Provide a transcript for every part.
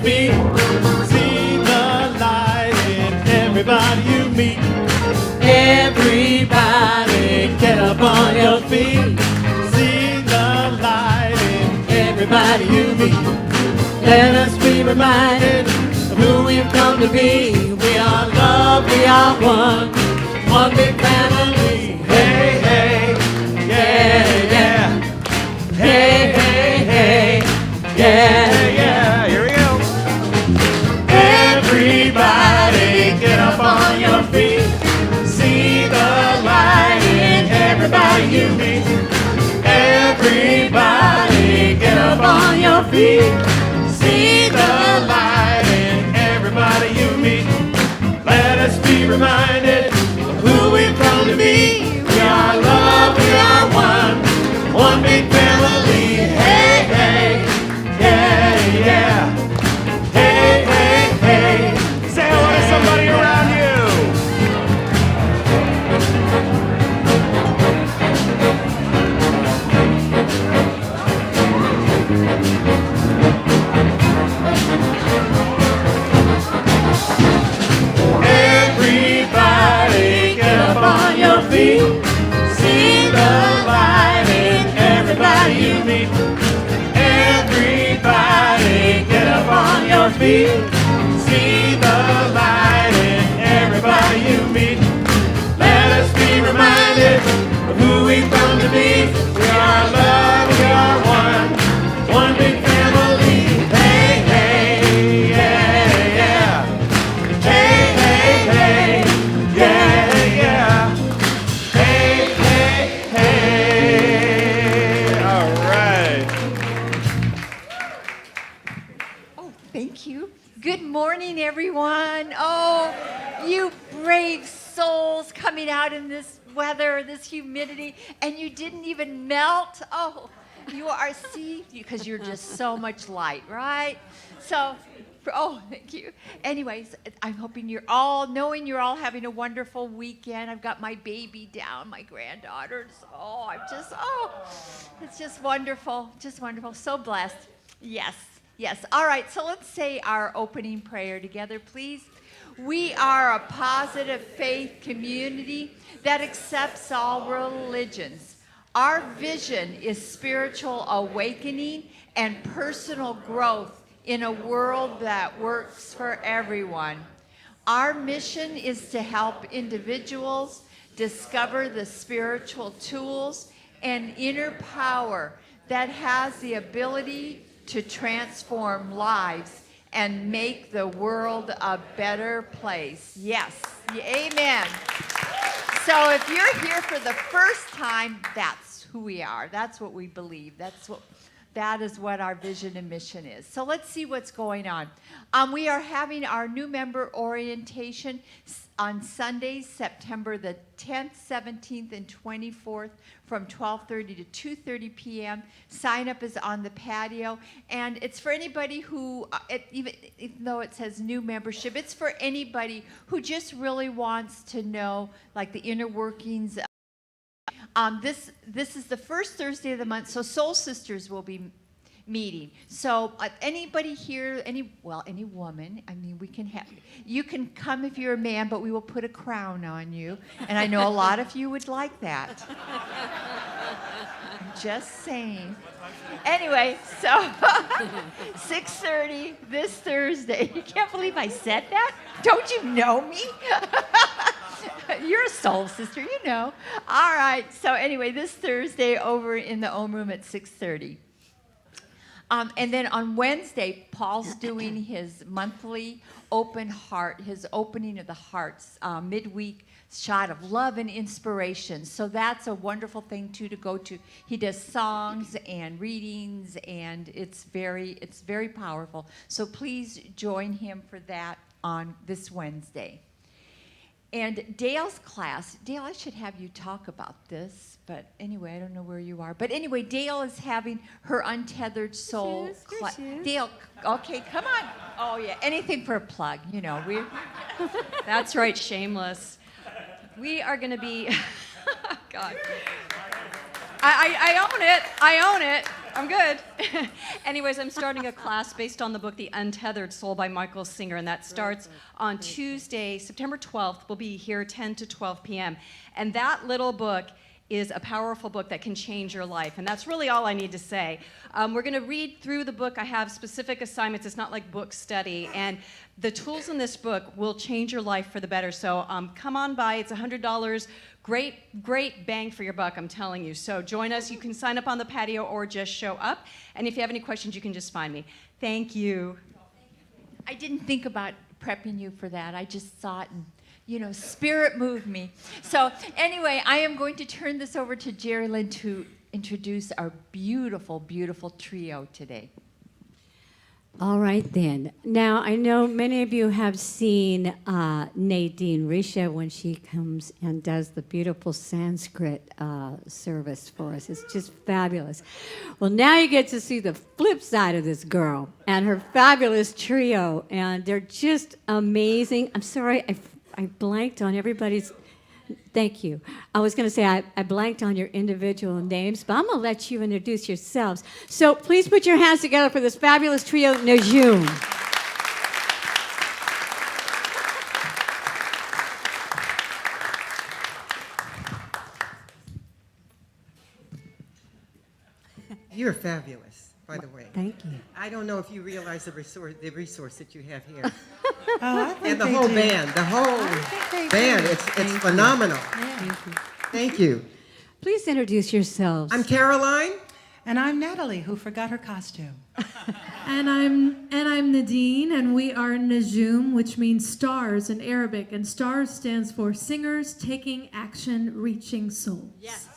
feet. See the light in everybody you meet. Everybody get up on your feet. See the light in everybody you meet. Let us be reminded of who we've come to be. We are love, we are one big family. Hey, hey, yeah, yeah. Hey, hey, hey, yeah, yeah. Here we go. Everybody get up on your feet. See the light in everybody you meet. Everybody get up on your feet. See the light in everybody you meet. Let us be reminded of who we've come to be. We are love, we are one big family. Hey, hey, yeah, yeah. Hey, hey, hey. Say hello to somebody around you. Everybody get up on your feet. See the light in everybody you meet. Everybody get up on your feet. See the light in everybody you meet. Let us be reminded of who we've come to be. We are love, we are one big family. Hey, hey, yeah, yeah. Hey, hey, hey, yeah, yeah. Hey, hey, hey. All right. Oh, thank you. Good morning, everyone. Oh, you brave souls coming out in this weather, this humidity, and you didn't even melt. Oh, you are, see, because you're just so much light, right? So, oh, thank you. Anyways, I'm hoping you're all, knowing you're all having a wonderful weekend. I've got my baby down, my granddaughter. Oh, it's just wonderful, so blessed. Yes. Yes. All right. So let's say our opening prayer together, please. We are a positive faith community that accepts all religions. Our vision is spiritual awakening and personal growth in a world that works for everyone. Our mission is to help individuals discover the spiritual tools and inner power that has the ability to transform lives and make the world a better place. Yes, amen. So if you're here for the first time, that's who we are. That's what we believe. That is what our vision and mission is. So let's see what's going on. We are having our new member orientation on Sundays, September the 10th, 17th, and 24th from 12:30 to 2:30 p.m. Sign up is on the patio, and it's for anybody who, even though it says new membership, it's for anybody who just really wants to know like the inner workings. This is the first Thursday of the month, so Soul Sisters will be meeting. So anybody here, any woman, I mean, you can come if you're a man, but we will put a crown on you. And I know a lot of you would like that. I'm just saying. Anyway, so 6:30 this Thursday. You can't believe I said that? Don't you know me? You're a soul sister, you know. All right. So anyway, this Thursday over in the Om Room at 6:30. And then on Wednesday, Paul's doing his monthly open heart, his opening of the hearts, midweek shot of love and inspiration. So that's a wonderful thing too to go to. He does songs and readings, and it's very powerful. So please join him for that on this Wednesday. And Dale's class, Dale, I should have you talk about this, but anyway, I don't know where you are. But anyway, Dale is having her Untethered Soul class. Dale, okay, come on. Oh, yeah, anything for a plug, you know. That's right, shameless. We are going to be, God. I own it. I'm good. Anyways, I'm starting a class based on the book The Untethered Soul by Michael Singer, and that starts on Tuesday, September 12th. We'll be here 10 to 12 p.m. And that little book is a powerful book that can change your life. And that's really all I need to say. We're going to read through the book. I have specific assignments. It's not like book study. And the tools in this book will change your life for the better. So come on by. It's $100. Great bang for your buck, I'm telling you. So join us. You can sign up on the patio or just show up. And if you have any questions, you can just find me. Thank you. I didn't think about prepping you for that. I just saw it and, spirit moved me. So anyway, I am going to turn this over to Jerry Lynn to introduce our beautiful, beautiful trio today. All right, then. Now, I know many of you have seen Nadine Risha when she comes and does the beautiful Sanskrit service for us. It's just fabulous. Well, now you get to see the flip side of this girl and her fabulous trio, and they're just amazing. I'm sorry, I blanked on everybody's. Thank you. I was going to say I blanked on your individual names, but I'm going to let you introduce yourselves. So please put your hands together for this fabulous trio, Najum. You're fabulous, by the way. Thank you. I don't know if you realize the resource that you have here. I think And the they whole do. band, it's phenomenal. Thank you. Thank you. Please introduce yourselves. I'm Caroline. And I'm Natalie, who forgot her costume. And I'm Nadine, and we are Najum, which means stars in Arabic. And stars stands for Singers Taking Action, Reaching Souls. Yes.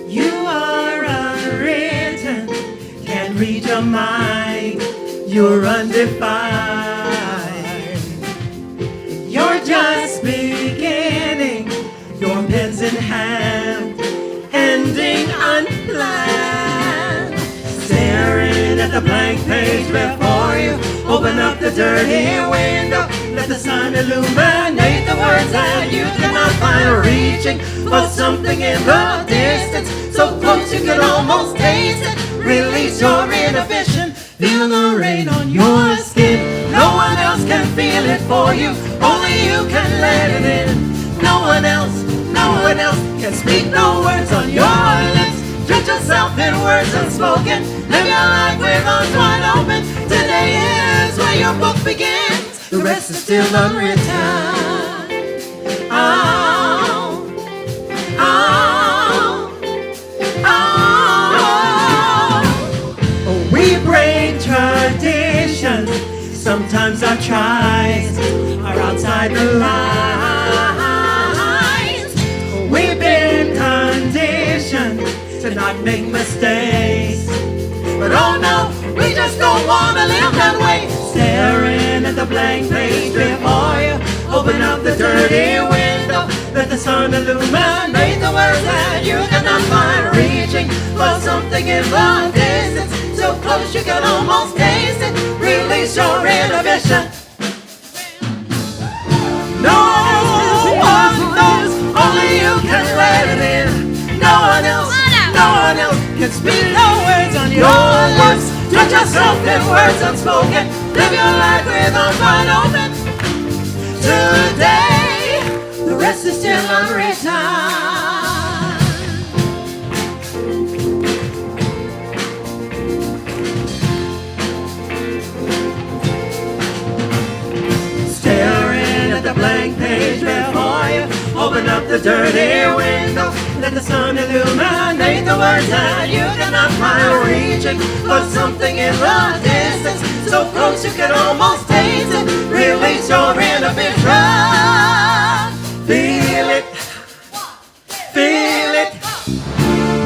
You are unwritten, can't read your mind, you're undefined. You're just beginning, your pen's in hand, ending unplanned. Staring at the blank page before you, open up the dirty window, let the sun illuminate the words that you cannot find. Reaching for something in the distance, so close you can almost taste it. Release your inhibition, feel the rain on your skin. No one else can feel it for you, only you can let it in. No one else can speak no words on your lips. Judge yourself in words unspoken, live your life with arms wide open. Today is where your book begins, the rest is still unwritten. We break traditions, sometimes our tries are outside the lines. We've been conditioned to not make mistakes, but oh no, we just don't want to live that way. Staring at the blank page before you, open up the dirty window, let the sun illuminate the words that you cannot find. Reaching for something in the distance, so close you can almost taste it. Release your inhibition. No one knows, only you can let it in. No one else can speak no words on your lips. Judge yourself in words unspoken, live your life with arms wide open. Today, the rest is still unwritten. Staring at the blank page before you, open up the dirty window, let the sun illuminate the words that you cannot find. Reaching for something in the distance, so close you can almost taste it. Release your inhibition. Feel it, feel it.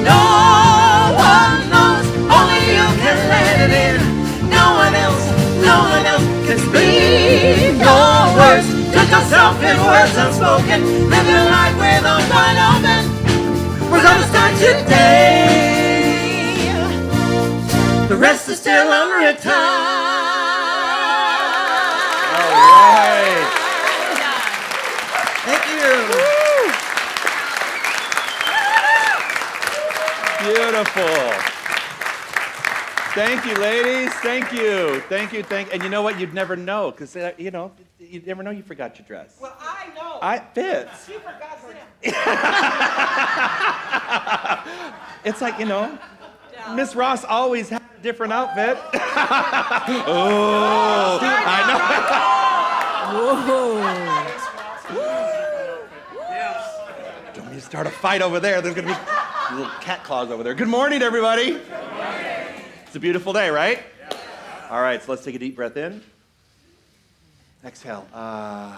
No one knows, only you can let it in. No one else can speak your words. Judge yourself in words unspoken, live your life with arms wide open. We're gonna start today. is still unwritten. All right. Thank you. Beautiful. Thank you, ladies. Thank you. And you know what? You'd never know, because, you'd never know you forgot your dress. Well, I know. It fits. She forgot her. It's like, Miss Ross always had a different outfit. Oh, I know. Don't need to start a fight over there. There's going to be little cat claws over there. Good morning, everybody. Good morning. It's a beautiful day, right? Yeah. All right, so let's take a deep breath in. Exhale. A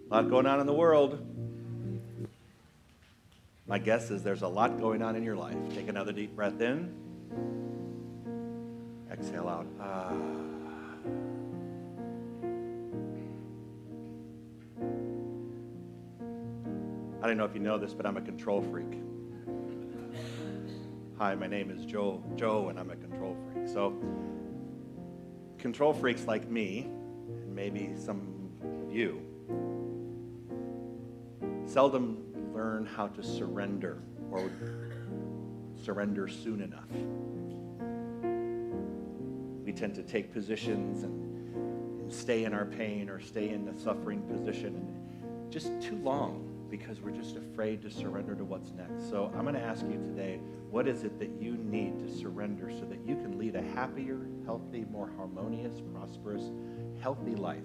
lot going on in the world. My guess is there's a lot going on in your life. Take another deep breath in. Exhale out. I don't know if you know this, but I'm a control freak. Hi, my name is Joe, and I'm a control freak. So, control freaks like me, and maybe some of you, seldom learn how to surrender or surrender soon enough. We tend to take positions and stay in our pain or stay in the suffering position and just too long, because we're just afraid to surrender to what's next. So I'm going to ask you today, what is it that you need to surrender so that you can lead a happier, healthy, more harmonious, prosperous, healthy life?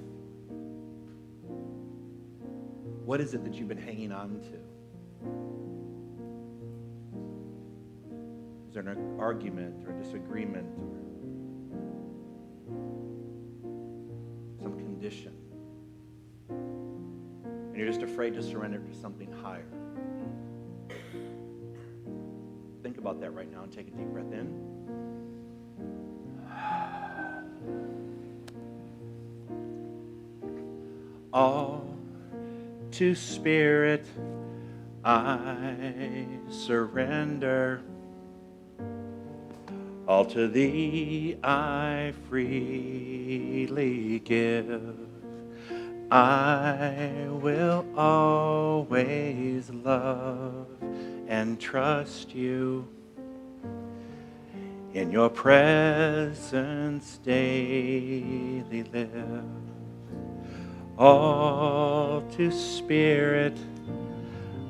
What is it that you've been hanging on to? Is there an argument or a disagreement or some condition? And you're just afraid to surrender to something higher. Think about that right now and take a deep breath in. All to Spirit I surrender. All to Thee I freely give. I will always love and trust You. In Your presence daily live. All to Spirit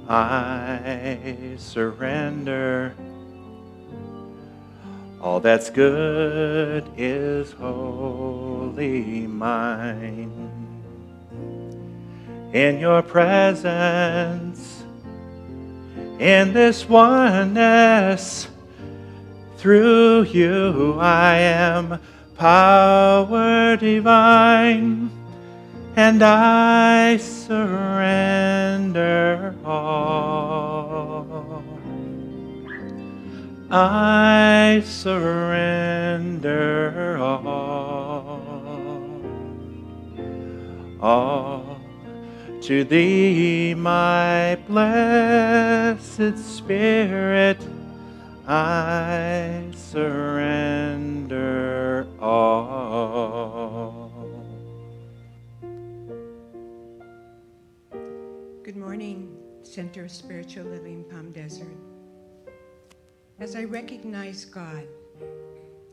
I surrender. All that's good is wholly mine. In Your presence, in this oneness, through You I am power divine, and I surrender all. I surrender all to Thee, my blessed Spirit, I surrender all. Good morning, Center of Spiritual Living, Palm Desert. As I recognize God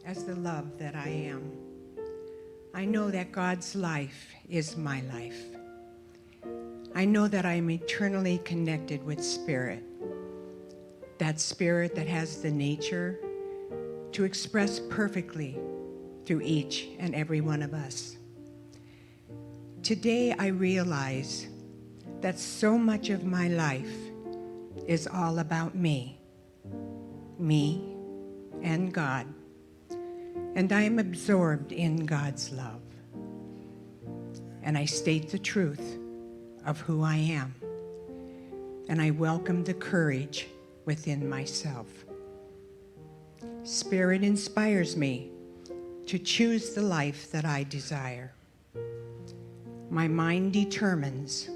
as the love that I am, I know that God's life is my life. I know that I am eternally connected with Spirit, that Spirit that has the nature to express perfectly through each and every one of us. Today I realize that so much of my life is all about me and God, and I am absorbed in God's love. And I state the truth of who I am, and I welcome the courage within myself. Spirit inspires me to choose the life that I desire. My mind determines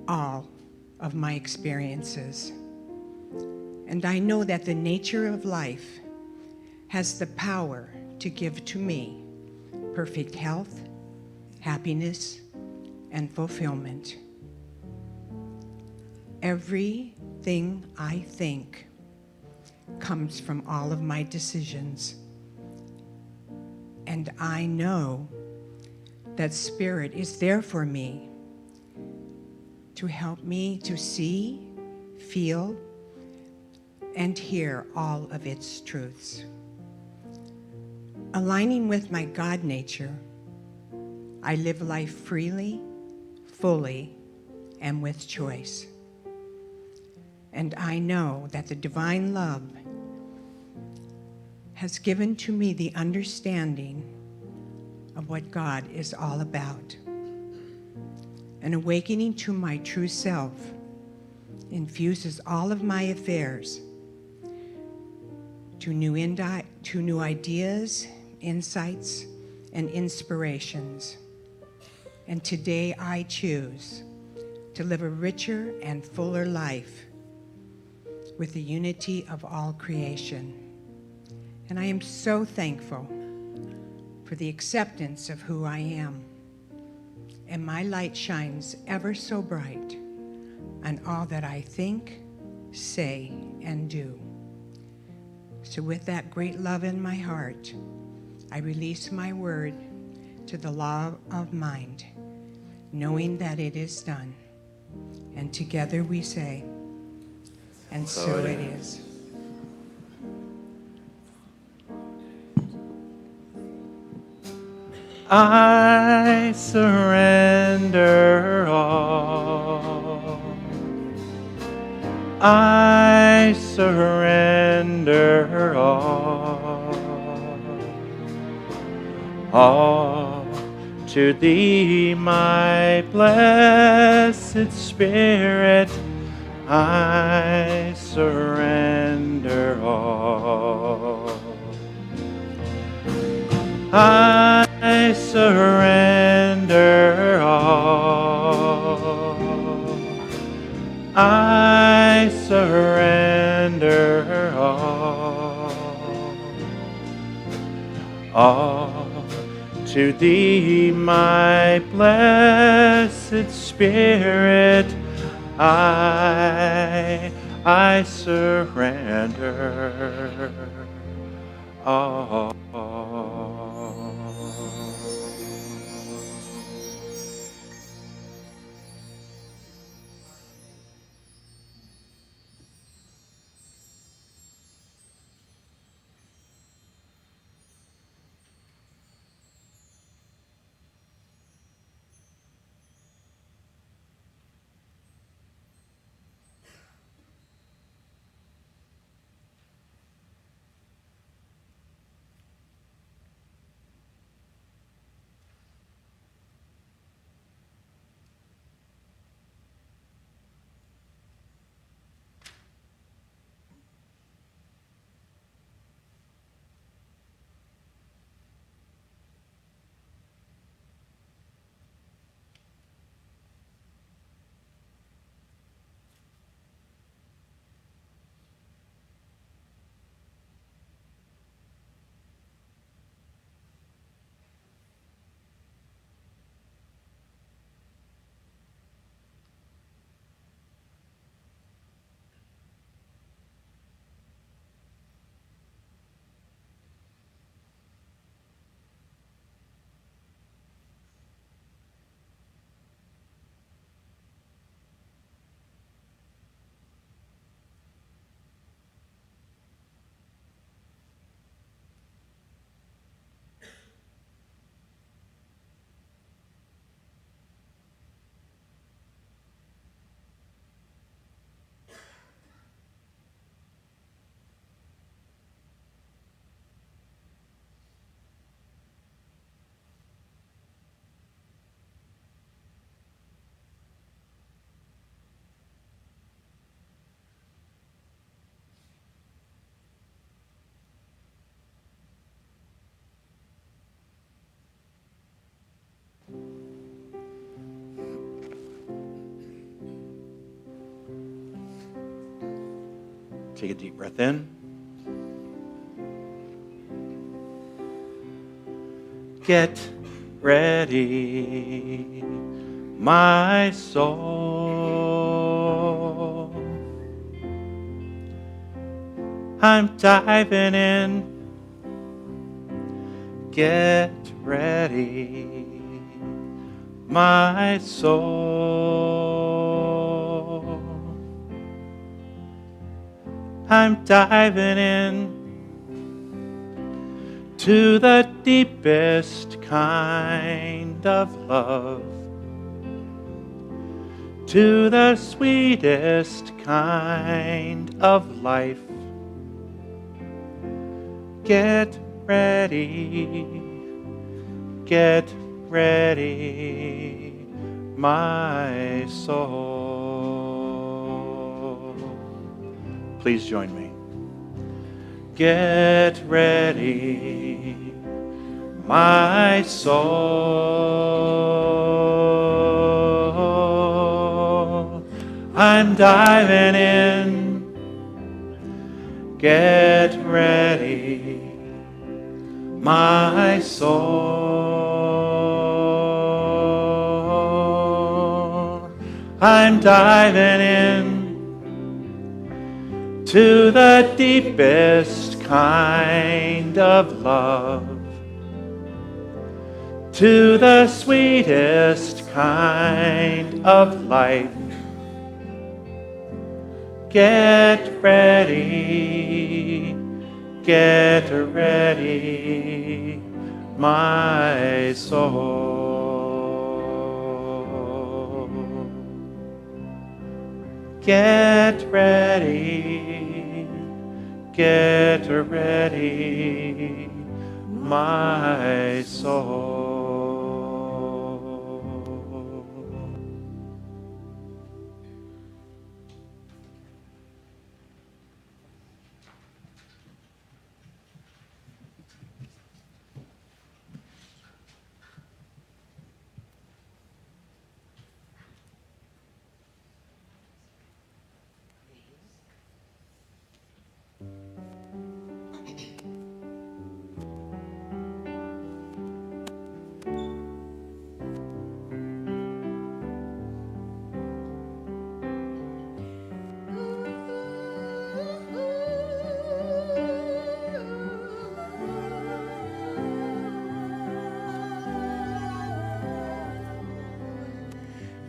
all of my experiences. And I know that the nature of life has the power to give to me perfect health, happiness, and fulfillment. Everything I think comes from all of my decisions. And I know that Spirit is there for me to help me to see, feel, and hear all of its truths. Aligning with my God nature, I live life freely, fully, and with choice. And I know that the divine love has given to me the understanding of what God is all about. An awakening to my true self infuses all of my affairs to new ideas, insights, and inspirations. And today I choose to live a richer and fuller life with the unity of all creation. And I am so thankful for the acceptance of who I am. And my light shines ever so bright on all that I think, say, and do. So with that great love in my heart, I release my word to the law of mind, knowing that it is done. And together we say, and so it is. I surrender all. I surrender all to thee, my blessed Spirit. I surrender all. I surrender all. I surrender all to thee, my blessed Spirit. I surrender all. Take a deep breath in. Get ready, my soul. I'm diving in. Get ready, my soul. I'm diving in to the deepest kind of love, to the sweetest kind of life. Get ready, my soul. Please join me. Get ready, my soul. I'm diving in. Get ready, my soul. I'm diving in to the deepest kind of love, to the sweetest kind of life. Get ready, my soul. Get ready, my soul.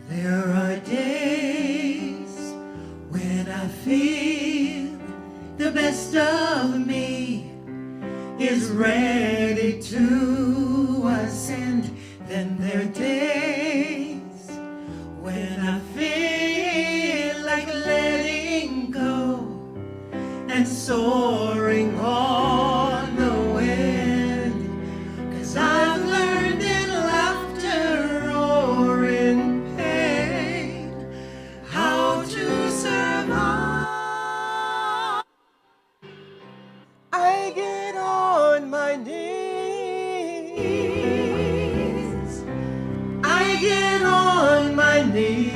There are days when I feel the best of me is ready to ascend. Then there are days when I feel like letting go and soaring on the wind. 'Cause I've learned in laughter or in pain how to survive. I get on my knees. I get on my knees.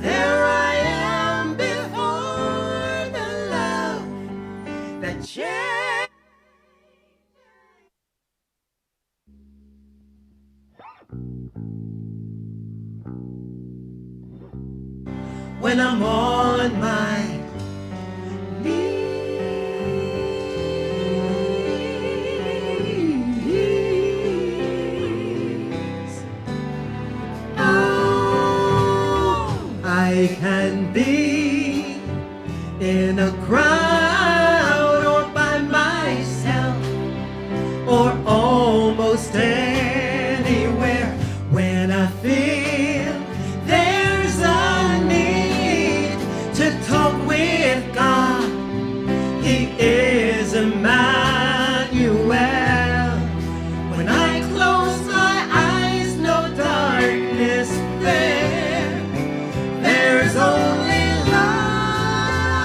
There I am before the love that changes. When I'm on my knees, oh, I can be in a crowd or by myself or almost anywhere. When I feel there's a need to talk with God, He is Emmanuel. When I close my eyes, no darkness there. There's only light.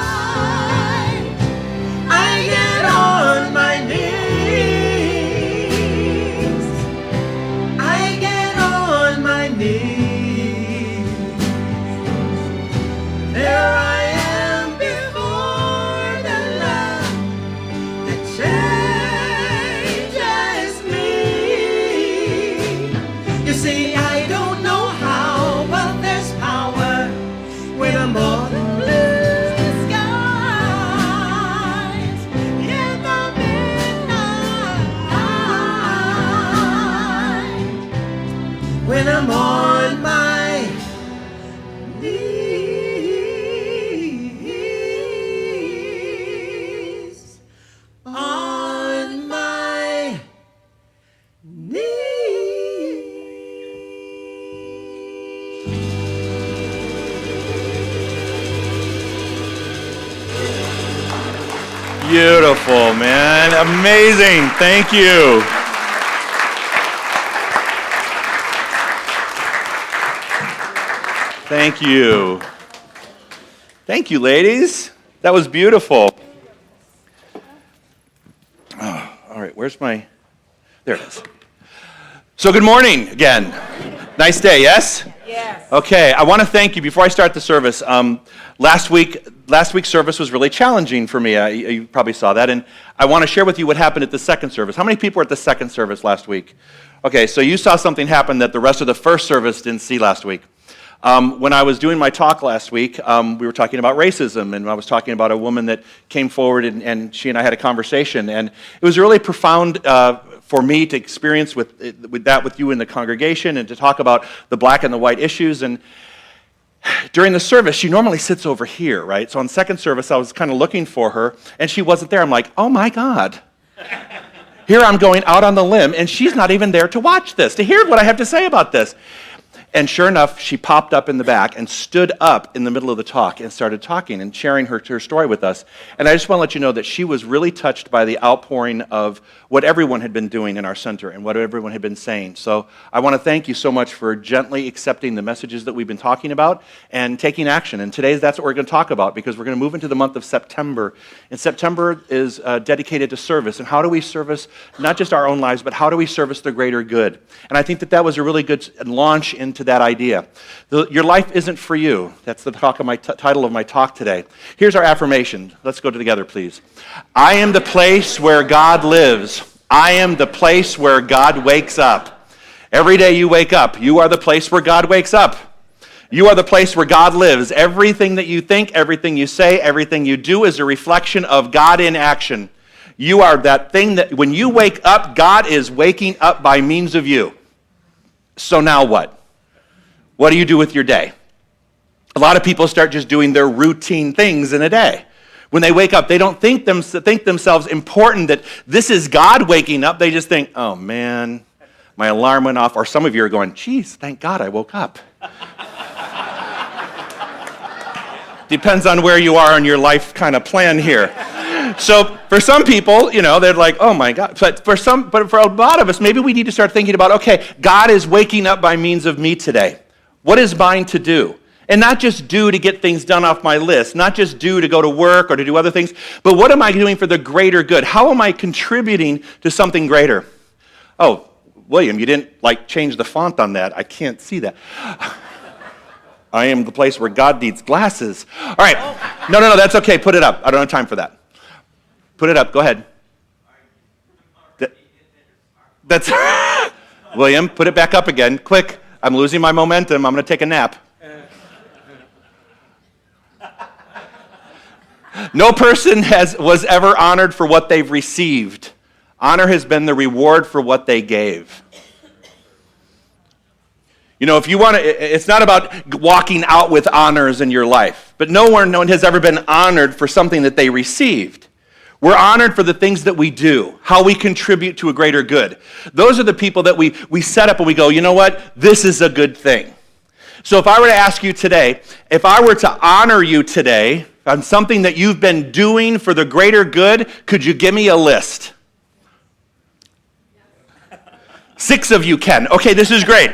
I get on my knees. I get on my knees. the morning blue skies, in the midnight, when I'm on my knees, on my knees. Beautiful, man. Amazing. Thank you. Thank you. Thank you, ladies. That was beautiful. Oh, all right, where's my... There it is. So good morning again. Nice day, yes? Yes. Okay, I want to thank you. Before I start the service, last week's service was really challenging for me. You probably saw that, and I want to share with you what happened at the second service. How many people were at the second service last week? Okay, so you saw something happen that the rest of the first service didn't see last week. When I was doing my talk last week, we were talking about racism, and I was talking about a woman that came forward, and she and I had a conversation, and it was really profound for me to experience with you in the congregation, and to talk about the black and the white issues. And during the service, she normally sits over here, right? So on second service, I was kind of looking for her, and she wasn't there. I'm like, oh my God. Here I'm going out on the limb, and she's not even there to watch this, to hear what I have to say about this. And sure enough, she popped up in the back and stood up in the middle of the talk and started talking and sharing her story with us. And I just want to let you know that she was really touched by the outpouring of what everyone had been doing in our center and what everyone had been saying. So I want to thank you so much for gently accepting the messages that we've been talking about and taking action. And today, that's what we're going to talk about, because we're going to move into the month of September. And September is dedicated to service. And how do we service not just our own lives, but how do we service the greater good? And I think that was a really good launch into that idea. Your life isn't for you. That's the title of my talk today. Here's our affirmation. Let's go together, please. I am the place where God lives. I am the place where God wakes up. Every day you wake up, you are the place where God wakes up. You are the place where God lives. Everything that you think, everything you say, everything you do is a reflection of God in action. You are that thing that when you wake up, God is waking up by means of you. So now what? What do you do with your day? A lot of people start just doing their routine things in a day. When they wake up, they don't think themselves important that this is God waking up. They just think, oh man, my alarm went off. Or some of you are going, geez, thank God I woke up. Depends on where you are on your life kind of plan here. So for some people, they're like, oh my God. But for a lot of us, maybe we need to start thinking about, okay, God is waking up by means of me today. What is mine to do? And not just do to get things done off my list, not just do to go to work or to do other things, but what am I doing for the greater good? How am I contributing to something greater? Oh, William, you didn't change the font on that. I can't see that. I am the place where God needs glasses. All right. No, that's okay. Put it up. I don't have time for that. Put it up. Go ahead. That's William, put it back up again. Quick. I'm losing my momentum. I'm going to take a nap. No person was ever honored for what they've received. Honor has been the reward for what they gave. If you want to, it's not about walking out with honors in your life, but no one has ever been honored for something that they received. We're honored for the things that we do, how we contribute to a greater good. Those are the people that we set up and we go, you know what? This is a good thing. So if I were to ask you today, if I were to honor you today on something that you've been doing for the greater good, could you give me a list? 6 of you can. Okay, this is great.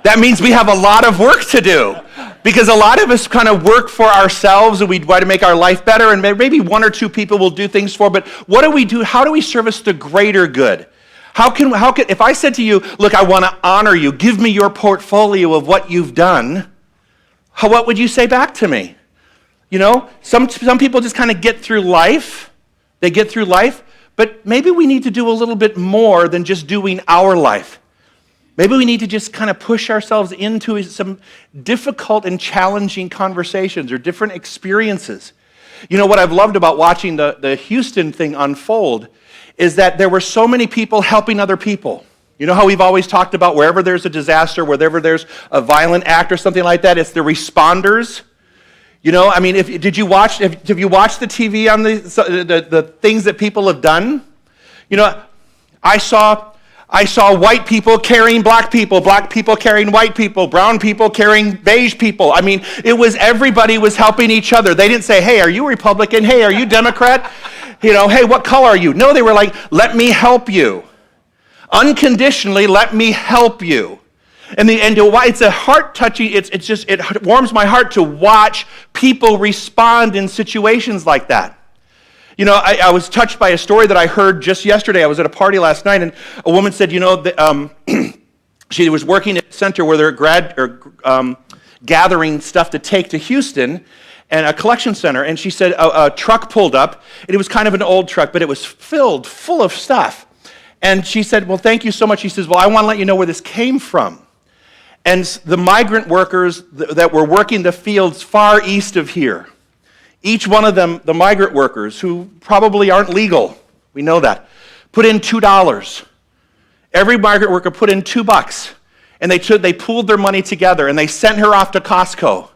That means we have a lot of work to do. Because a lot of us kind of work for ourselves and we try to make our life better, and maybe 1 or 2 people will do things for, but what do we do? How do we service the greater good? How can if I said to you, look, I want to honor you, give me your portfolio of what you've done, what would you say back to me? Some people just kind of get through life. They get through life, but maybe we need to do a little bit more than just doing our life. Maybe we need to just kind of push ourselves into some difficult and challenging conversations or different experiences. You know, what I've loved about watching the Houston thing unfold is that there were so many people helping other people. You know how we've always talked about wherever there's a disaster, wherever there's a violent act or something like that, it's the responders. You know, I mean, have you watched the TV on the things that people have done? You know, I saw white people carrying black people carrying white people, brown people carrying beige people. I mean, everybody was helping each other. They didn't say, hey, are you Republican? Hey, are you Democrat? You know, hey, what color are you? No, they were like, let me help you. Unconditionally, let me help you. It's a heart-touching, it warms my heart to watch people respond in situations like that. You know, I was touched by a story that I heard just yesterday. I was at a party last night, and a woman said, you know, she was working at a center where they're gathering stuff to take to Houston, and a collection center, and she said a truck pulled up, and it was kind of an old truck, but it was full of stuff. And she said, well, thank you so much. She says, well, I want to let you know where this came from. And the migrant workers that were working the fields far east of here, each one of them, the migrant workers, who probably aren't legal, we know that, put in $2. Every migrant worker put in $2. And they pooled their money together, and they sent her off to Costco.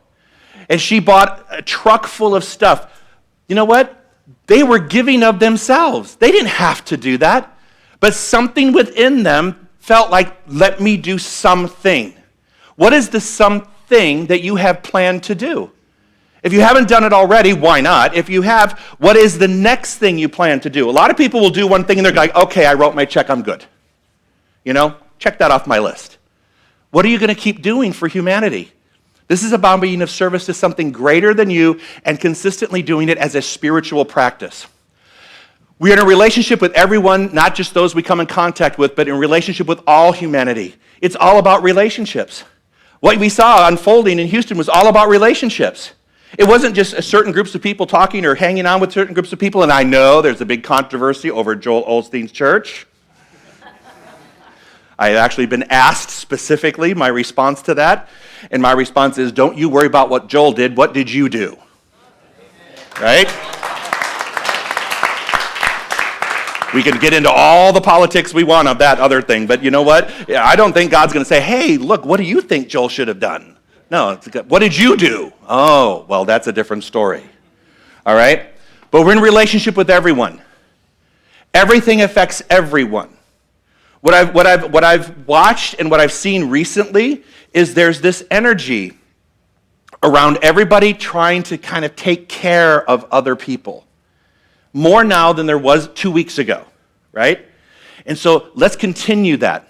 And she bought a truck full of stuff. You know what? They were giving of themselves. They didn't have to do that. But something within them felt like, let me do something. What is the something that you have planned to do? If you haven't done it already, why not? If you have, what is the next thing you plan to do? A lot of people will do one thing and they're like, okay, I wrote my check, I'm good. You know, check that off my list. What are you going to keep doing for humanity? This is about being of service to something greater than you and consistently doing it as a spiritual practice. We are in a relationship with everyone, not just those we come in contact with, but in relationship with all humanity. It's all about relationships. What we saw unfolding in Houston was all about relationships. It wasn't just certain groups of people talking or hanging on with certain groups of people, and I know there's a big controversy over Joel Osteen's church. I've actually been asked specifically my response to that, and my response is, don't you worry about what Joel did, what did you do? Right? We can get into all the politics we want of that other thing, but you know what? I don't think God's going to say, hey, look, what do you think Joel should have done? No, what did you do? Oh, well, that's a different story. All right? But we're in a relationship with everyone. Everything affects everyone. What I've watched and what I've seen recently is there's this energy around everybody trying to kind of take care of other people. More now than there was 2 weeks ago, right? And so let's continue that.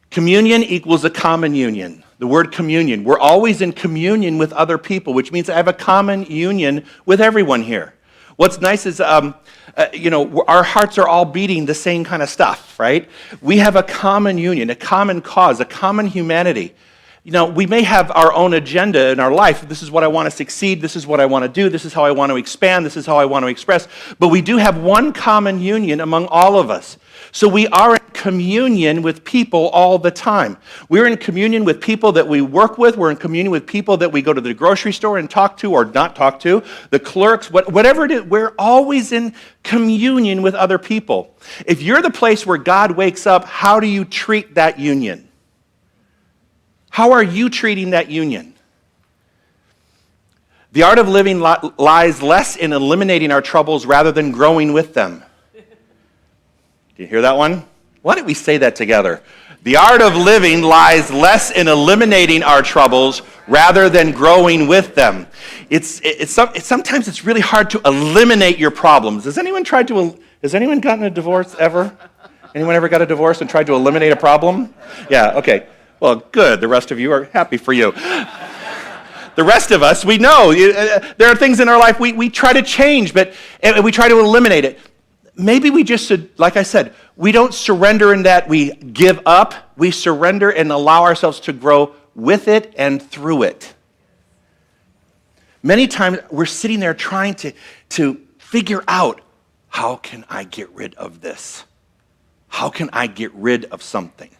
Communion equals a common union. The word communion. We're always in communion with other people, which means I have a common union with everyone here. What's nice is, our hearts are all beating the same kind of stuff, right? We have a common union, a common cause, a common humanity. You know, we may have our own agenda in our life. This is what I want to succeed. This is what I want to do. This is how I want to expand. This is how I want to express. But we do have one common union among all of us. So we are in communion with people all the time. We're in communion with people that we work with. We're in communion with people that we go to the grocery store and talk to or not talk to, the clerks, whatever it is. We're always in communion with other people. If you're the place where God wakes up, how do you treat that union? How are you treating that union? The art of living lies less in eliminating our troubles rather than growing with them. Do you hear that one? Why don't we say that together? The art of living lies less in eliminating our troubles rather than growing with them. Sometimes it's really hard to eliminate your problems. Has anyone gotten a divorce ever? Anyone ever got a divorce and tried to eliminate a problem? Yeah, okay. Well, good. The rest of you are happy for you. The rest of us, we know there are things in our life we try to change, but we try to eliminate it. Maybe we just should, like I said, we don't surrender in that we give up. We surrender and allow ourselves to grow with it and through it. Many times we're sitting there trying to figure out, how can I get rid of this? How can I get rid of something?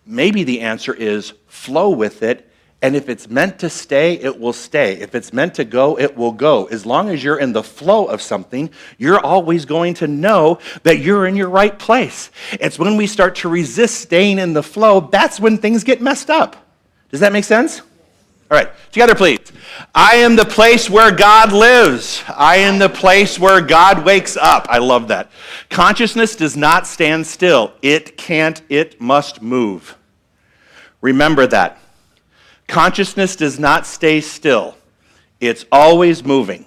Maybe the answer is flow with it, and if it's meant to stay, it will stay. If it's meant to go, it will go. As long as you're in the flow of something, you're always going to know that you're in your right place. It's when we start to resist staying in the flow, that's when things get messed up. Does that make sense? All right, together please. I am the place where God lives. I am the place where God wakes up. I love that. Consciousness does not stand still. It can't, it must move. Remember that. Consciousness does not stay still. It's always moving.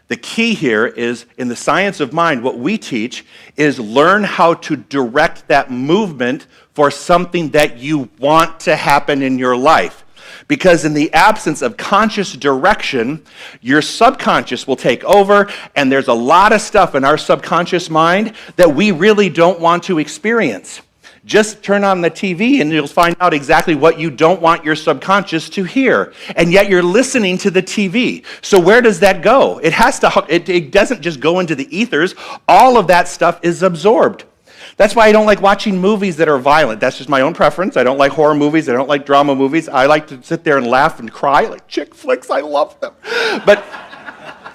The key here is, in the science of mind, what we teach is learn how to direct that movement for something that you want to happen in your life. Because in the absence of conscious direction, your subconscious will take over, and there's a lot of stuff in our subconscious mind that we really don't want to experience. Just turn on the TV and you'll find out exactly what you don't want your subconscious to hear. And yet you're listening to the TV. So where does that go? It doesn't just go into the ethers. All of that stuff is absorbed. That's why I don't like watching movies that are violent. That's just my own preference. I don't like horror movies. I don't like drama movies. I like to sit there and laugh and cry like chick flicks. I love them. But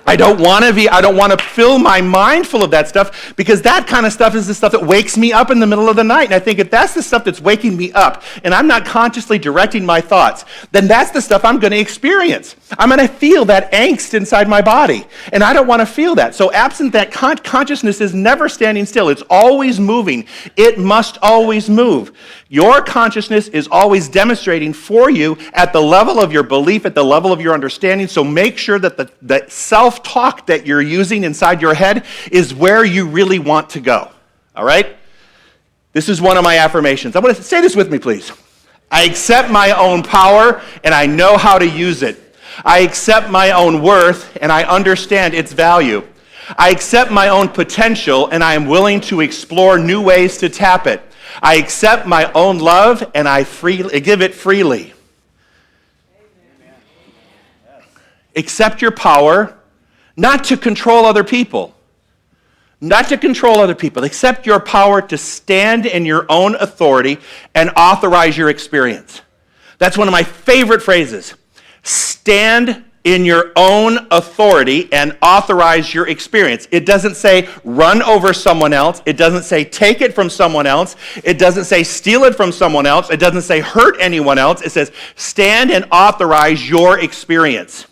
I don't want to fill my mind full of that stuff, because that kind of stuff is the stuff that wakes me up in the middle of the night. And I think if that's the stuff that's waking me up and I'm not consciously directing my thoughts, then that's the stuff I'm going to experience. I'm going to feel that angst inside my body. And I don't want to feel that. So absent that, consciousness is never standing still. It's always moving. It must always move. Your consciousness is always demonstrating for you at the level of your belief, at the level of your understanding. So make sure that the self-talk that you're using inside your head is where you really want to go. All right? This is one of my affirmations. I want to say this with me, please. I accept my own power, and I know how to use it. I accept my own worth, and I understand its value. I accept my own potential, and I am willing to explore new ways to tap it. I accept my own love, and I give it freely. Accept your power, not to control other people. Not to control other people. Accept your power to stand in your own authority and authorize your experience. That's one of my favorite phrases. Stand in your own authority and authorize your experience. It doesn't say run over someone else. It doesn't say take it from someone else. It doesn't say steal it from someone else. It doesn't say hurt anyone else. It says stand and authorize your experience.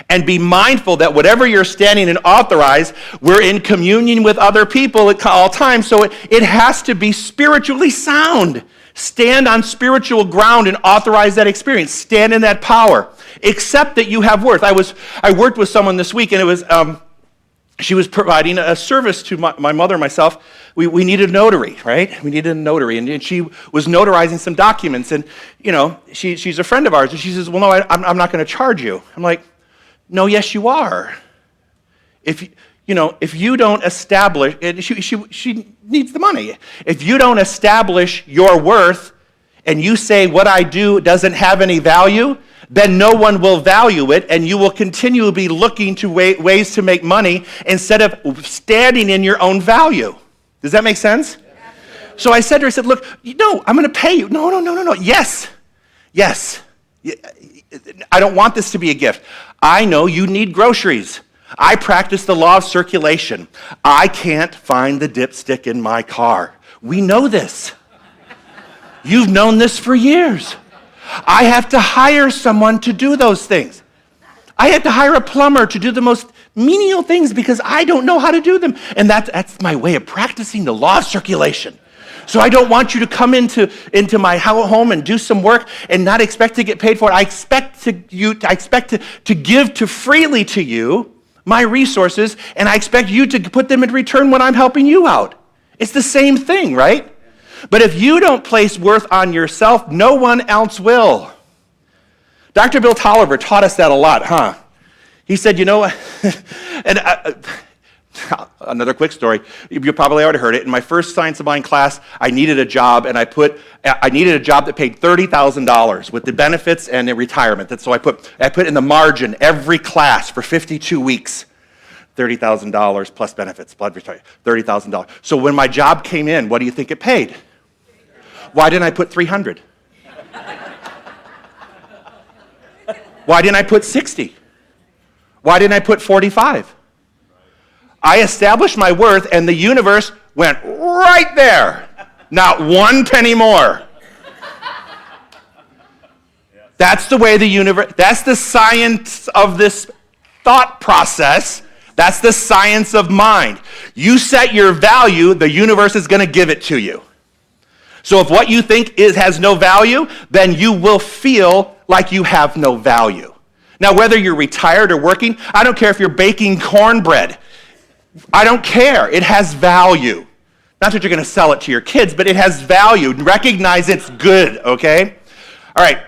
And be mindful that whatever you're standing and authorize, we're in communion with other people at all times, so it has to be spiritually sound. Stand on spiritual ground and authorize that experience. Stand in that power. Accept that you have worth. I worked with someone this week, and it was she was providing a service to my mother and myself. We needed a notary, right? We needed a notary, and she was notarizing some documents, and she's a friend of ours, and she says, "Well, no, I'm not going to charge you." I'm like, "No, yes, you are. If you don't establish," and she needs the money. If you don't establish your worth, and you say what I do doesn't have any value, then no one will value it, and you will continue to be looking to ways to make money instead of standing in your own value. Does that make sense? So I said to her, I said, "Look, no, I'm going to pay you." No. Yes. I don't want this to be a gift. I know you need groceries. I practice the law of circulation. I can't find the dipstick in my car. We know this. You've known this for years. I have to hire someone to do those things. I have to hire a plumber to do the most menial things because I don't know how to do them. And that's my way of practicing the law of circulation. So I don't want you to come into my home and do some work and not expect to get paid for it. I expect to give freely to you my resources, and I expect you to put them in return when I'm helping you out. It's the same thing, right? But if you don't place worth on yourself, no one else will. Dr. Bill Tolliver taught us that a lot, huh? He said, and another quick story. You probably already heard it. In my first Science of Mind class, I needed a job, and I needed a job that paid $30,000 with the benefits and the retirement. So I put in the margin every class for 52 weeks. $30,000 plus benefits, blood retirement, $30,000. So when my job came in, what do you think it paid? Why didn't I put 300? Why didn't I put 60? Why didn't I put 45? I established my worth, and the universe went right there. Not one penny more. That's the way the universe, that's the science of this thought process. That's the science of mind. You set your value, the universe is going to give it to you. So if what you think has no value, then you will feel like you have no value. Now, whether you're retired or working, I don't care if you're baking cornbread. I don't care. It has value. Not that you're going to sell it to your kids, but it has value. Recognize it's good, okay? All right.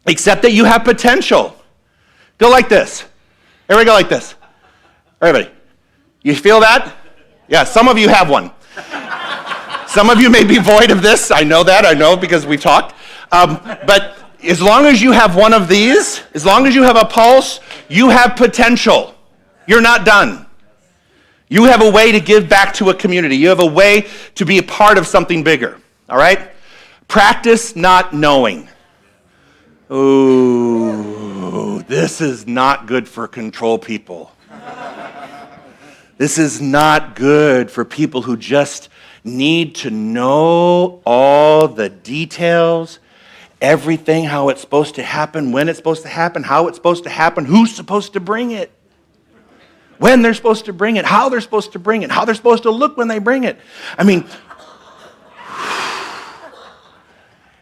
Accept that you have potential. Go like this. Everybody go like this. Everybody. You feel that? Yeah, some of you have one. Some of you may be void of this. I know that. I know because we talked. But as long as you have one of these, as long as you have a pulse, you have potential. You're not done. You have a way to give back to a community. You have a way to be a part of something bigger. All right? Practice not knowing. Ooh, this is not good for control people. This is not good for people who just need to know all the details, everything, how it's supposed to happen, when it's supposed to happen, how it's supposed to happen, who's supposed to bring it, when they're supposed to bring it, how they're supposed to bring it, how they're supposed to look when they bring it. I mean,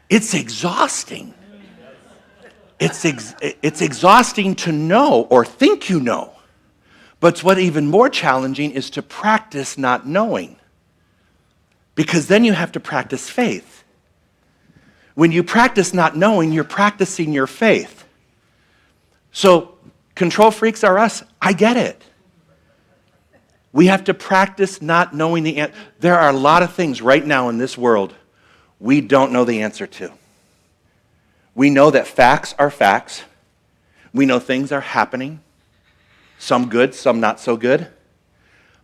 it's exhausting. It's exhausting to know or think you know. But what's even more challenging is to practice not knowing. Because then you have to practice faith. When you practice not knowing, you're practicing your faith. So, control freaks are us. I get it. We have to practice not knowing the answer. There are a lot of things right now in this world we don't know the answer to. We know that facts are facts. We know things are happening. Some good, some not so good.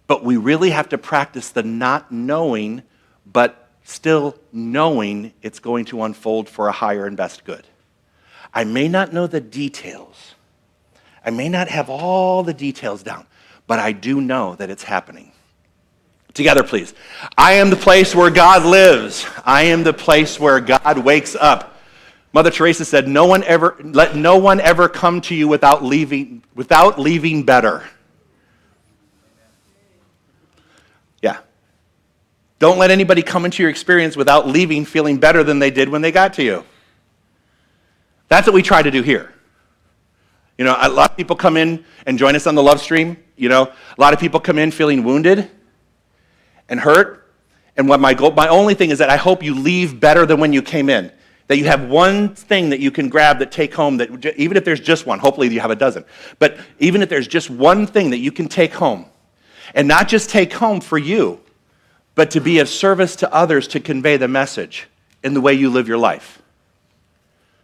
But we really have to practice the not knowing, but still knowing it's going to unfold for a higher and best good. I may not know the details. I may not have all the details down, but I do know that it's happening. Together, please. I am the place where God lives. I am the place where God wakes up. Mother Teresa said, let no one ever come to you without leaving better. Yeah. Don't let anybody come into your experience without leaving feeling better than they did when they got to you. That's what we try to do here. You know, a lot of people come in and join us on the love stream. You know, a lot of people come in feeling wounded and hurt. And what my only thing is that I hope you leave better than when you came in. That you have one thing that you can grab that take home, that even if there's just one, hopefully you have a dozen, but even if there's just one thing that you can take home, and not just take home for you, but to be of service to others to convey the message in the way you live your life.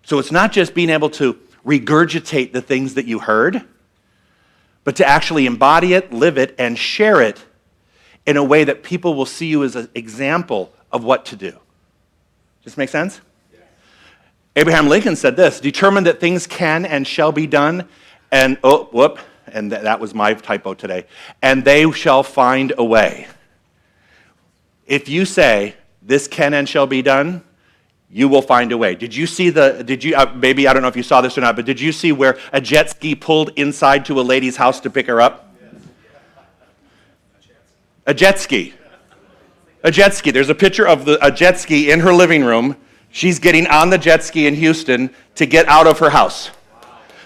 So it's not just being able to regurgitate the things that you heard, but to actually embody it, live it, and share it in a way that people will see you as an example of what to do. Does this make sense? Abraham Lincoln said this, determine that things can and shall be done, and, that was my typo today, and they shall find a way. If you say, this can and shall be done, you will find a way. Did you see maybe, I don't know if you saw this or not, but did you see where a jet ski pulled inside to a lady's house to pick her up? A jet ski. A jet ski. There's a picture of a jet ski in her living room. She's getting on the jet ski in Houston to get out of her house.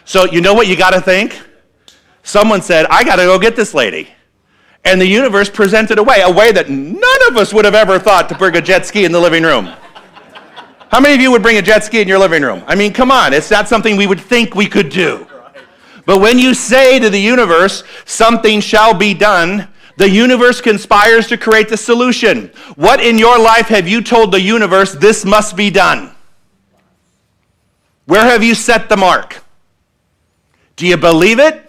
So you know what you got to think? Someone said, I got to go get this lady. And the universe presented a way that none of us would have ever thought to bring a jet ski in the living room. How many of you would bring a jet ski in your living room? I mean, come on, it's not something we would think we could do. But when you say to the universe, something shall be done, the universe conspires to create the solution. What in your life have you told the universe, this must be done? Where have you set the mark? Do you believe it?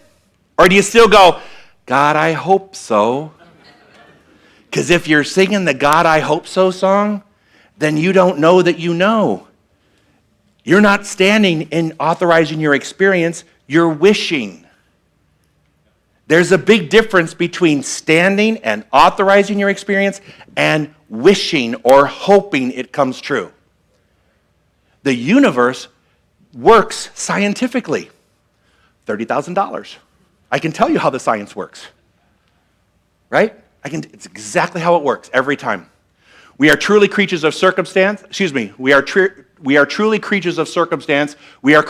Or do you still go, God, I hope so? Because if you're singing the God, I hope so song, then you don't know that you know. You're not standing and authorizing your experience, you're wishing. There's a big difference between standing and authorizing your experience and wishing or hoping it comes true. The universe works scientifically. $30,000. I can tell you how the science works. Right? It's exactly how it works every time. We are truly creatures of circumstance. We are truly creatures of circumstance. We are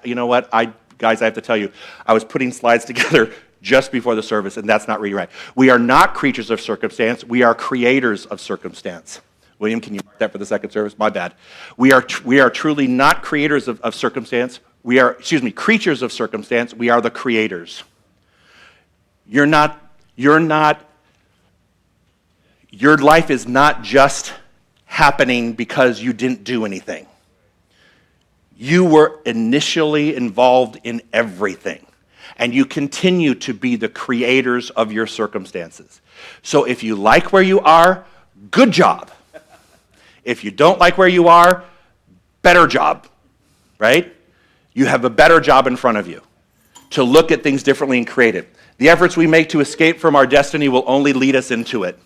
you know what? Guys, I have to tell you, I was putting slides together just before the service, and that's not really right. We are not creatures of circumstance. We are creators of circumstance. William, can you mark that for the second service? My bad. We are truly not creators of circumstance. We are, creatures of circumstance. We are the creators. Your life is not just happening because you didn't do anything. You were initially involved in everything, and you continue to be the creators of your circumstances. So if you like where you are, good job. If you don't like where you are, better job, right? You have a better job in front of you to look at things differently and create it. The efforts we make to escape from our destiny will only lead us into it.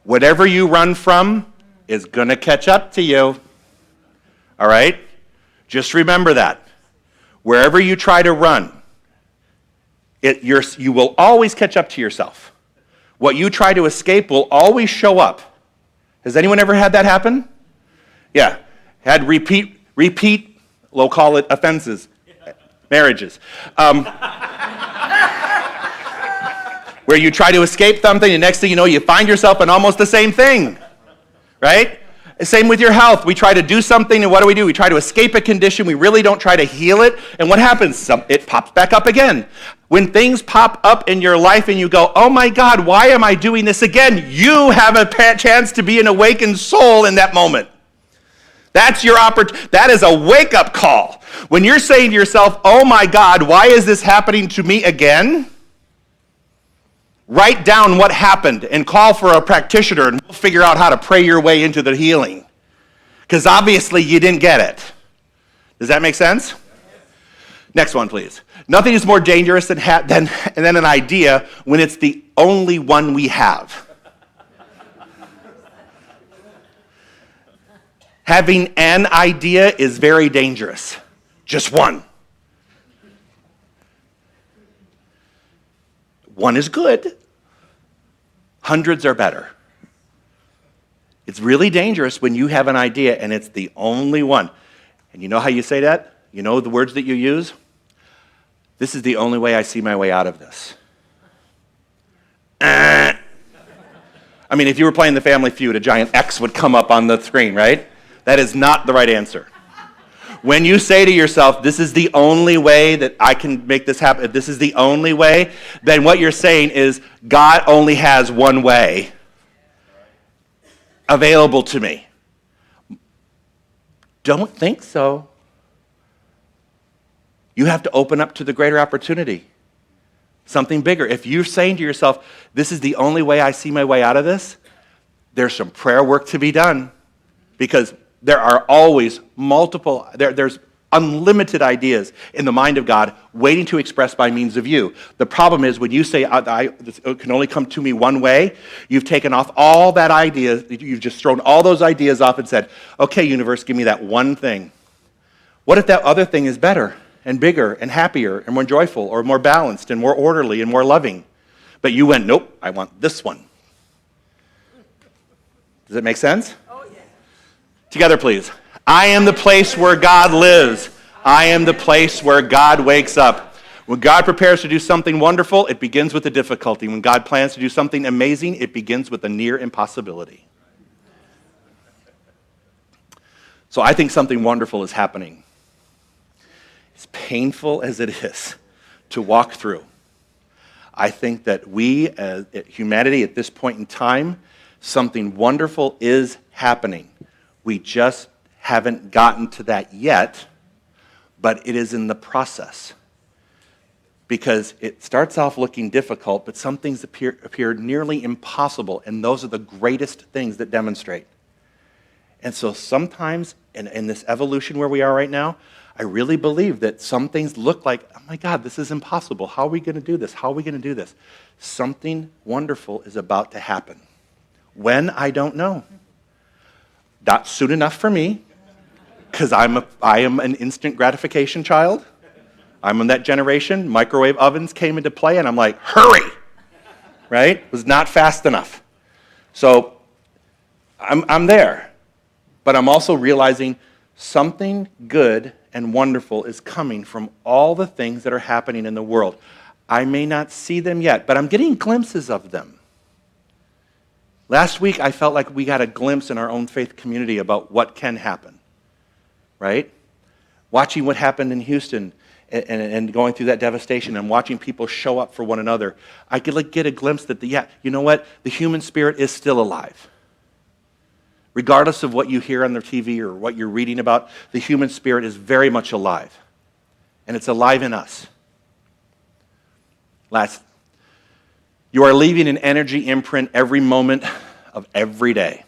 Whatever you run from is going to catch up to you. All right? Just remember that. Wherever you try to run, you will always catch up to yourself. What you try to escape will always show up. Has anyone ever had that happen? Yeah. Had repeat, we'll call it offenses, marriages. Where you try to escape something, and next thing you know, you find yourself in almost the same thing. Right? Same with your health. We try to do something, and what do? We try to escape a condition. We really don't try to heal it. And what happens? It pops back up again. When things pop up in your life and you go, oh my God, why am I doing this again? You have a chance to be an awakened soul in that moment. That's your opportunity. That is a wake-up call. When you're saying to yourself, oh my God, why is this happening to me again? Write down what happened and call for a practitioner, and we'll figure out how to pray your way into the healing. Because obviously you didn't get it. Does that make sense? Next one, please. Nothing is more dangerous than an idea when it's the only one we have. Having an idea is very dangerous. Just one. One is good. Hundreds are better. It's really dangerous when you have an idea and it's the only one. And you know how you say that? You know the words that you use? This is the only way I see my way out of this. I mean, if you were playing the Family Feud, a giant X would come up on the screen, right? That is not the right answer. When you say to yourself, this is the only way that I can make this happen, if this is the only way, then what you're saying is God only has one way available to me. Don't think so. You have to open up to the greater opportunity, something bigger. If you're saying to yourself, this is the only way I see my way out of this, there's some prayer work to be done, because there are always there's unlimited ideas in the mind of God waiting to express by means of you. The problem is when you say, this can only come to me one way, you've taken off all that idea, you've just thrown all those ideas off and said, okay, universe, give me that one thing. What if that other thing is better and bigger and happier and more joyful or more balanced and more orderly and more loving? But you went, nope, I want this one. Does it make sense? Together, please. I am the place where God lives. I am the place where God wakes up. When God prepares to do something wonderful, it begins with a difficulty. When God plans to do something amazing, it begins with a near impossibility. So I think something wonderful is happening. As painful as it is to walk through, I think that we, as humanity at this point in time, something wonderful is happening. We just haven't gotten to that yet, but it is in the process. because it starts off looking difficult, but some things appear nearly impossible, and those are the greatest things that demonstrate. And so sometimes in this evolution where we are right now, I really believe that some things look like, oh my God, this is impossible. How are we going to do this? How are we going to do this? Something wonderful is about to happen. When, I don't know. Not soon enough for me, because I am an instant gratification child. I'm in that generation. Microwave ovens came into play, and I'm like, hurry! Right? It was not fast enough. So I'm there. But I'm also realizing something good and wonderful is coming from all the things that are happening in the world. I may not see them yet, but I'm getting glimpses of them. Last week, I felt like we got a glimpse in our own faith community about what can happen, right? Watching what happened in Houston and going through that devastation and watching people show up for one another, I could get a glimpse that, you know what? The human spirit is still alive. Regardless of what you hear on the TV or what you're reading about, the human spirit is very much alive. And it's alive in us. Last, you are leaving an energy imprint every moment of every day.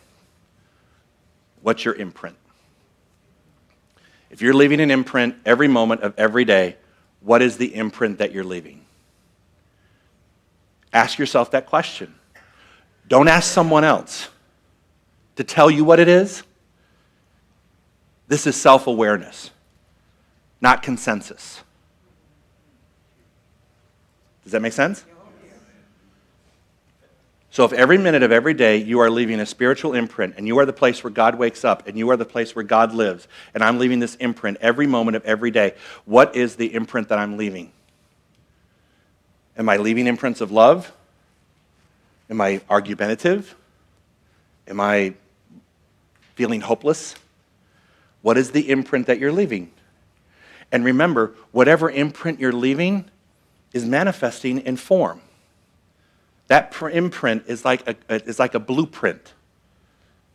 What's your imprint? If you're leaving an imprint every moment of every day, what is the imprint that you're leaving? Ask yourself that question. Don't ask someone else to tell you what it is. This is self-awareness, not consensus. Does that make sense? So if every minute of every day you are leaving a spiritual imprint, and you are the place where God wakes up, and you are the place where God lives, and I'm leaving this imprint every moment of every day, what is the imprint that I'm leaving? Am I leaving imprints of love? Am I argumentative? Am I feeling hopeless? What is the imprint that you're leaving? And remember, whatever imprint you're leaving is manifesting in form. That imprint is like a blueprint,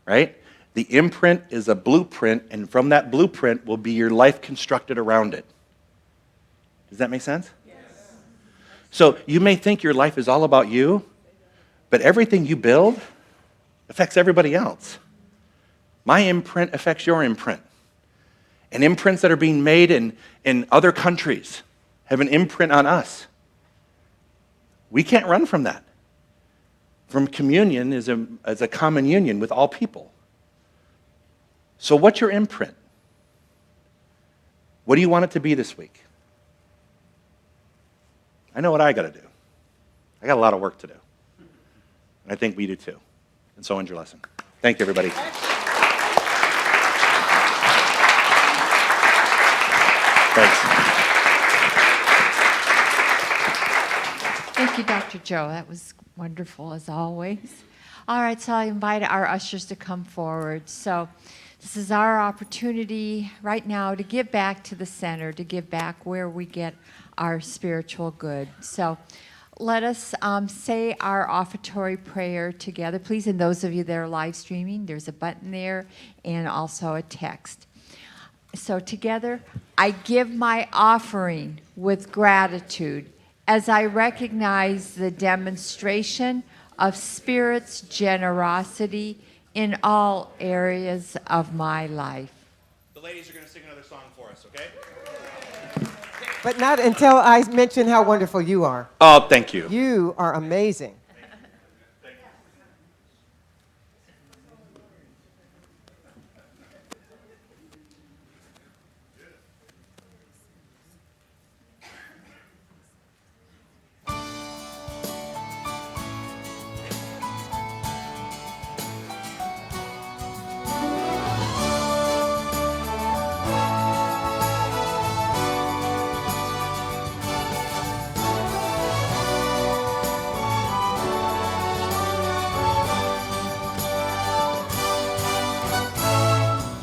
right? The imprint is a blueprint, and from that blueprint will be your life constructed around it. Does that make sense? Yes. So you may think your life is all about you, but everything you build affects everybody else. My imprint affects your imprint. And imprints that are being made in other countries have an imprint on us. We can't run from that. From communion is a common union with all people. So what's your imprint? What do you want it to be this week? I know what I got to do. I got a lot of work to do. And I think we do too. And so end your lesson. Thank you, everybody. Thanks. Thank you, Dr. Joe. That was wonderful as always. All right, so I invite our ushers to come forward. So this is our opportunity right now to give back to the center, to give back where we get our spiritual good. So let us say our offertory prayer together, please. And those of you that are live streaming, there's a button there and also a text. So together, I give my offering with gratitude as I recognize the demonstration of Spirit's generosity in all areas of my life. The ladies are going to sing another song for us, okay? But not until I mention how wonderful you are. Oh, thank you. You are amazing.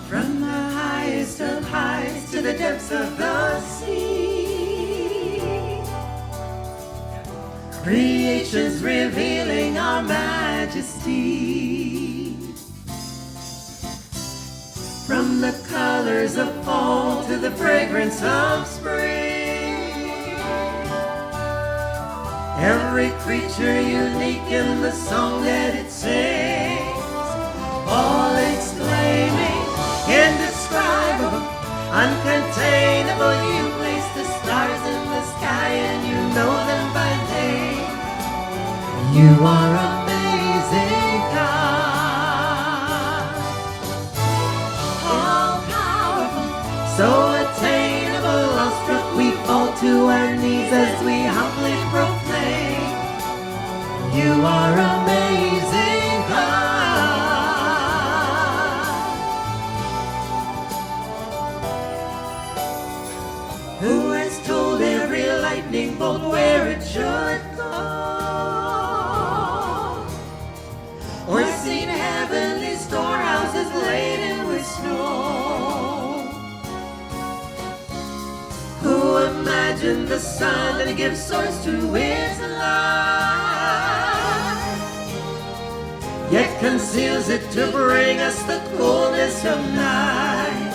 From the highest of heights to the depths of the sea, creation's revealing our majesty. From the colors of fall to the fragrance of spring, every creature unique in the song that it sings, all exclaiming, indescribable, uncontainable. You place the stars in the sky and you know them by name. You are amazing, God. All powerful, so attainable, awestruck we fall to our knees as we humbly proclaim. You are amazing, God. Who has told every lightning bolt where it should go? Or seen heavenly storehouses laden with snow? Who imagined the sun and gives source to its light, yet conceals it to bring us the coolness of night?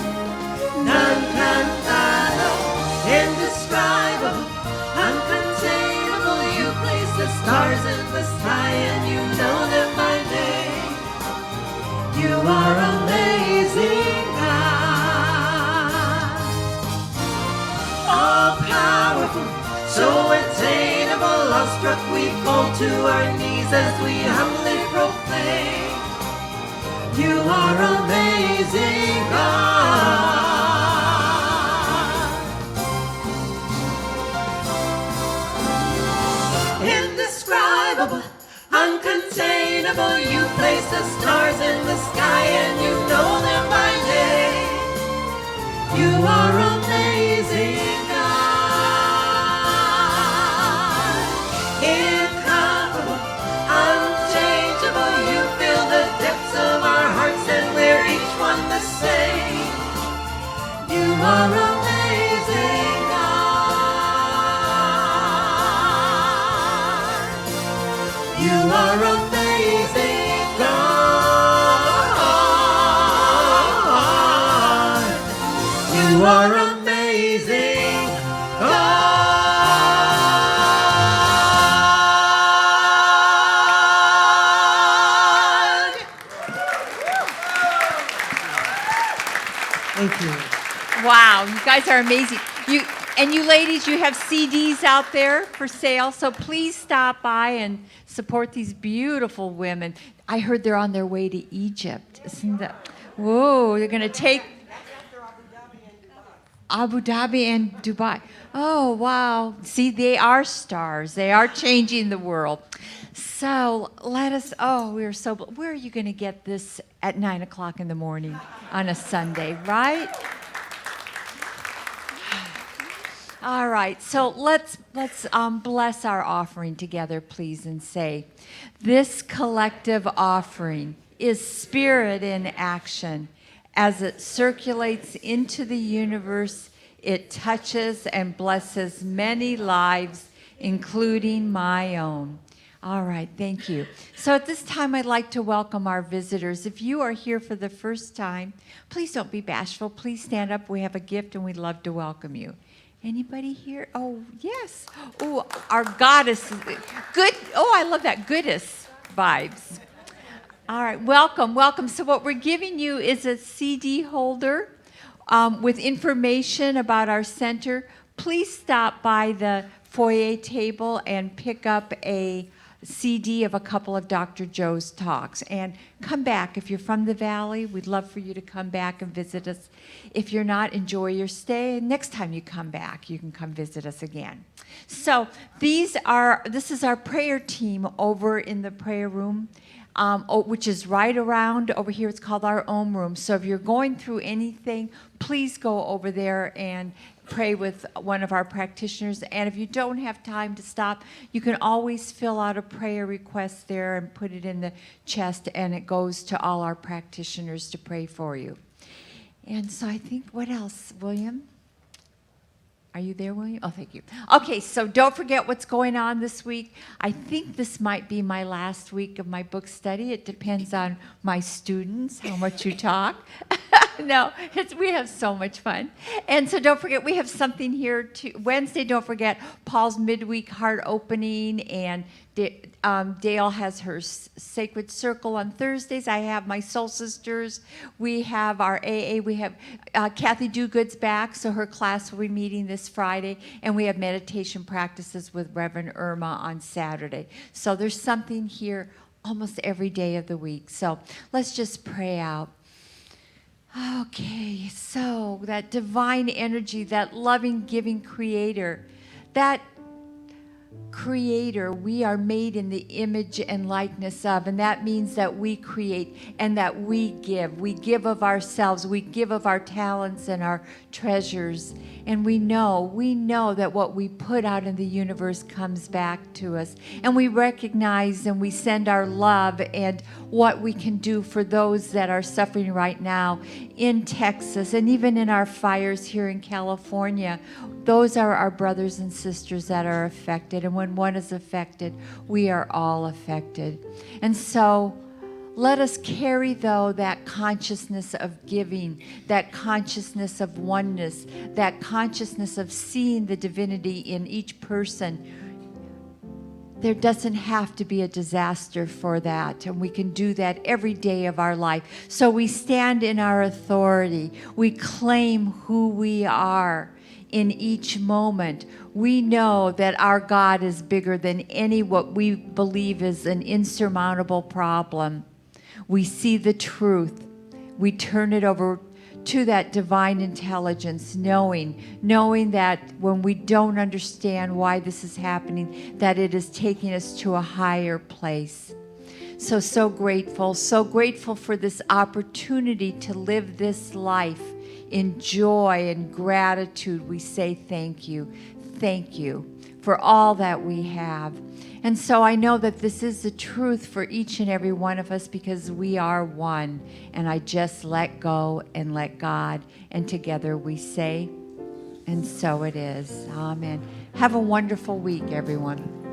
None can fathom, indescribable, uncontainable. You place the stars in the sky and you know them by name. You are amazing, God. All powerful, so attainable, awestruck we fall to our knees as we humbly proclaim. You are amazing, God. Indescribable, uncontainable, you place the stars in the sky and you know them by name. You are amazing, God. Incomparable, unchangeable, you fill the depths of our hearts and we're each one the same. You are amazing, God. You are amazing, God. You are amazing, God. Thank you. Wow, you guys are amazing. You ladies, you have CDs out there for sale, so please stop by and support these beautiful women. I heard they're on their way to Egypt. Isn't that? Whoa, they're going to take Abu Dhabi and Dubai. Oh, wow. See, they are stars. They are changing the world. So let us, we're so, where are you going to get this at 9 o'clock in the morning on a Sunday, right? All right, so let's bless our offering together, please, and say, this collective offering is spirit in action. As it circulates into the universe, it touches and blesses many lives, including my own. All right, thank you. So at this time, I'd like to welcome our visitors. If you are here for the first time, please don't be bashful. Please stand up. We have a gift, and we'd love to welcome you. Anybody here? Oh, yes. Oh, our goddess. Good. Oh, I love that goddess vibes. All right, welcome, welcome. So what we're giving you is a CD holder with information about our center. Please stop by the foyer table and pick up a CD of a couple of Dr. Joe's talks. And come back. If you're from the Valley, we'd love for you to come back and visit us. If you're not, enjoy your stay. Next time you come back, you can come visit us again. So this is our prayer team over in the prayer room, which is right around over here. It's called our Om Room. So if you're going through anything, please go over there and pray with one of our practitioners. And if you don't have time to stop, you can always fill out a prayer request there and put it in the chest, and it goes to all our practitioners to pray for you. And so I think, what else, William? Are you there, William? Oh, thank you. Okay, so don't forget what's going on this week. I think this might be my last week of my book study. It depends on my students, how much you talk. No, we have so much fun. And so don't forget, we have something here Wednesday, don't forget Paul's midweek heart opening, and Dale has her sacred circle on Thursdays. I have my soul sisters. We have our AA. We have Kathy Dogood's back, so her class will be meeting this Friday. And we have meditation practices with Reverend Irma on Saturday. So there's something here almost every day of the week. So let's just pray out. Okay, so that divine energy, that loving, giving creator, that creator we are made in the image and likeness of, and that means that we create and that we give of ourselves, we give of our talents and our treasures, and we know that what we put out in the universe comes back to us, and we recognize and we send our love and what we can do for those that are suffering right now in Texas and even in our fires here in California. Those are our brothers and sisters that are affected. And when one is affected, we are all affected. And so let us carry, though, that consciousness of giving, that consciousness of oneness, that consciousness of seeing the divinity in each person. There doesn't have to be a disaster for that, and we can do that every day of our life. So we stand in our authority. We claim who we are in each moment. We know that our God is bigger than any what we believe is an insurmountable problem. We see the truth. We turn it over to that divine intelligence, knowing that when we don't understand why this is happening, that it is taking us to a higher place. So grateful for this opportunity to live this life in joy and gratitude. We say thank you for all that we have. And so I know that this is the truth for each and every one of us because we are one. And I just let go and let God. And together we say, and so it is. Amen. Have a wonderful week, everyone.